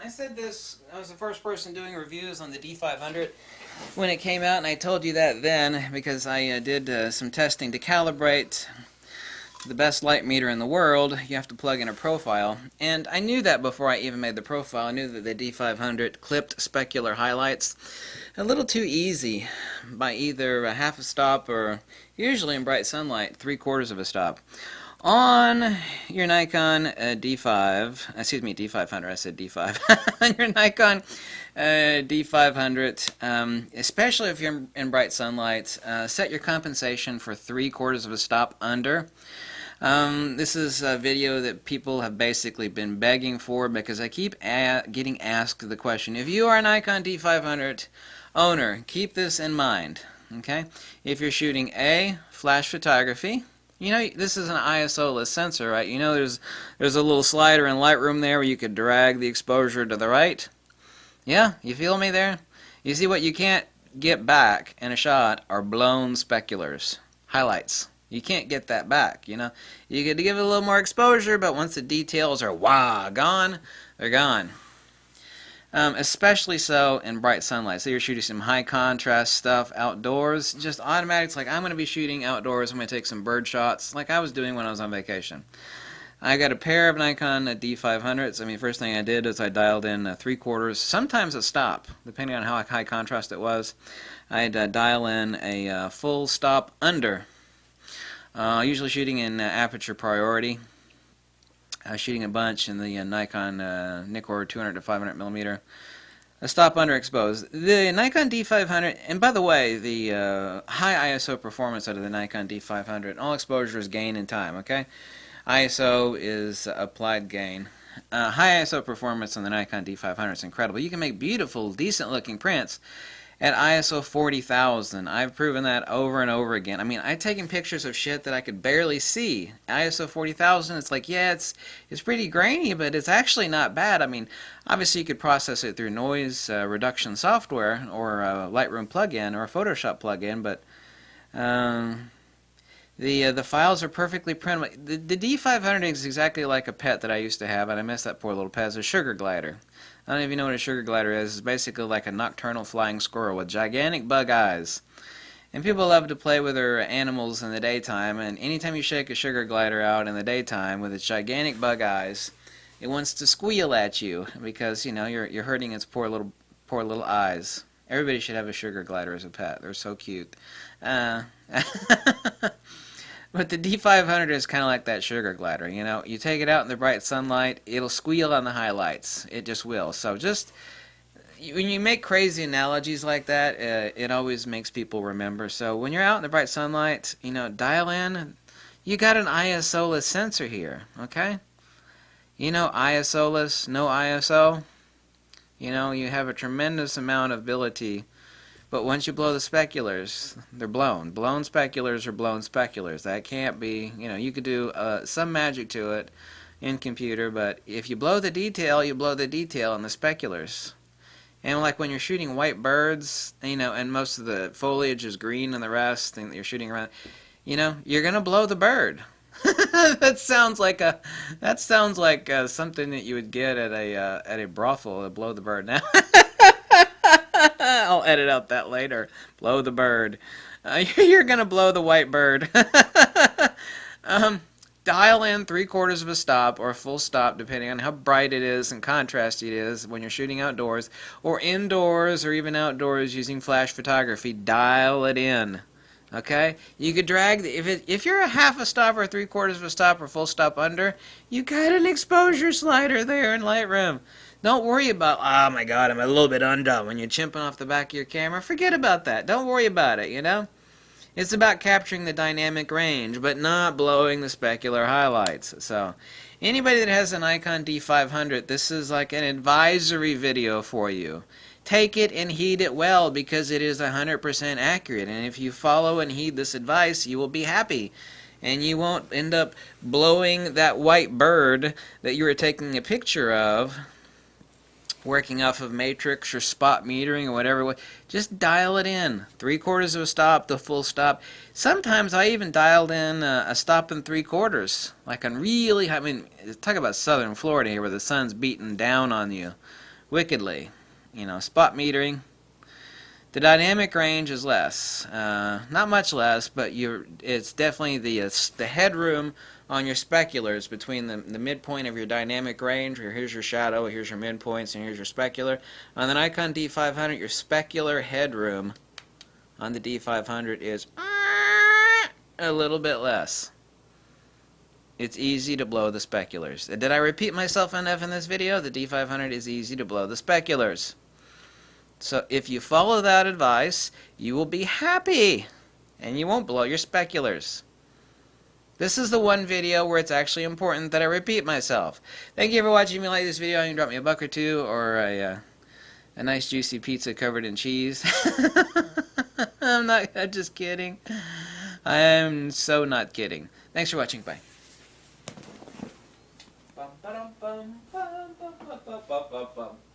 I said this, I was the first person doing reviews on the D500 when it came out, and I told you that then because I did some testing to calibrate the best light meter in the world. You have to plug in a profile, and I knew that before I even made the profile. I knew that the D500 clipped specular highlights a little too easy by either a half a stop or, usually in bright sunlight, 3/4 of a stop. On your Nikon D500, I said D5, on your Nikon D500, especially if you're in bright sunlight, set your compensation for 3/4 of a stop under. This is a video that people have basically been begging for because I keep getting asked the question, if you are a Nikon D500 owner, keep this in mind, okay? If you're shooting A, flash photography, you know, this is an ISO-less sensor, right? You know there's a little slider in Lightroom there where you could drag the exposure to the right. Yeah, you feel me there? You see what you can't get back in a shot are blown speculars, highlights. You can't get that back, you know. You get to give it a little more exposure, but once the details are gone, they're gone. Especially so in bright sunlight. So you're shooting some high contrast stuff outdoors, just automatic. It's like, I'm going to be shooting outdoors, I'm going to take some bird shots like I was doing when I was on vacation. I got a pair of Nikon D500s. I mean, first thing I did is I dialed in 3/4, sometimes a stop, depending on how high contrast it was. I'd dial in a full stop under. Usually shooting in aperture priority. Shooting a bunch in the Nikon Nikkor 200 to 500 millimeter. A stop underexposed. The Nikon D500, and by the way, the high ISO performance out of the Nikon D500, all exposure is gain in time, okay? ISO is applied gain. High ISO performance on the Nikon D500 is incredible. You can make beautiful, decent looking prints at ISO 40,000. I've proven that over and over again. I mean, I've taken pictures of shit that I could barely see. ISO 40,000, it's like, yeah, it's pretty grainy, but it's actually not bad. I mean, obviously you could process it through noise reduction software or a Lightroom plugin or a Photoshop plugin, but the files are perfectly printable. The D500 is exactly like a pet that I used to have, and I miss that poor little pet. It's a sugar glider. I don't know if you know what a sugar glider is. It's basically like a nocturnal flying squirrel with gigantic bug eyes. And people love to play with their animals in the daytime, and anytime you shake a sugar glider out in the daytime with its gigantic bug eyes, it wants to squeal at you because, you know, you're hurting its poor little eyes. Everybody should have a sugar glider as a pet. They're so cute. But the D500 is kind of like that sugar glider, you know. You take it out in the bright sunlight, it'll squeal on the highlights. It just will. So just, when you make crazy analogies like that, it always makes people remember. So when you're out in the bright sunlight, you know, dial in. You got an ISO-less sensor here, okay? You know, ISO-less, no ISO. You know, you have a tremendous amount of ability. But once you blow the speculars, they're blown. Blown speculars are blown speculars. That can't be, you know, you could do some magic to it in computer, but if you blow the detail, you blow the detail in the speculars. And like when you're shooting white birds, you know, and most of the foliage is green and the rest, and you're shooting around, you know, you're going to blow the bird. That sounds like something that you would get at a brothel, to blow the bird. Now I'll edit out that later. Blow the bird. You're gonna blow the white bird. Dial in 3/4 of a stop or a full stop, depending on how bright it is and contrasty it is when you're shooting outdoors or indoors or even outdoors using flash photography. Dial it in. Okay, you could drag if you're a half a stop or 3/4 of a stop or full stop under, you got an exposure slider there in Lightroom. Don't worry about, oh my god, I'm a little bit undone when you're chimping off the back of your camera. Forget about that. Don't worry about it, you know? It's about capturing the dynamic range, but not blowing the specular highlights. So, anybody that has an Nikon D500, this is like an advisory video for you. Take it and heed it well because it is 100% accurate. And if you follow and heed this advice, you will be happy. And you won't end up blowing that white bird that you were taking a picture of, working off of matrix or spot metering or whatever. Just dial it in. 3/4 of a stop, the full stop. Sometimes I even dialed in a stop and 3/4. Like on really, I mean, talk about southern Florida here where the sun's beating down on you. wickedly. You know, spot metering. The dynamic range is less, not much less, but it's definitely the headroom on your speculars between the midpoint of your dynamic range, where here's your shadow, here's your midpoints, and here's your specular. On the Nikon D500, your specular headroom on the D500 is a little bit less. It's easy to blow the speculars. Did I repeat myself enough in this video? The D500 is easy to blow the speculars. So if you follow that advice, you will be happy, and you won't blow your speculars. This is the one video where it's actually important that I repeat myself. Thank you for watching. If you like this video, you can drop me a buck or two, or a nice juicy pizza covered in cheese. I'm just kidding. I am so not kidding. Thanks for watching. Bye.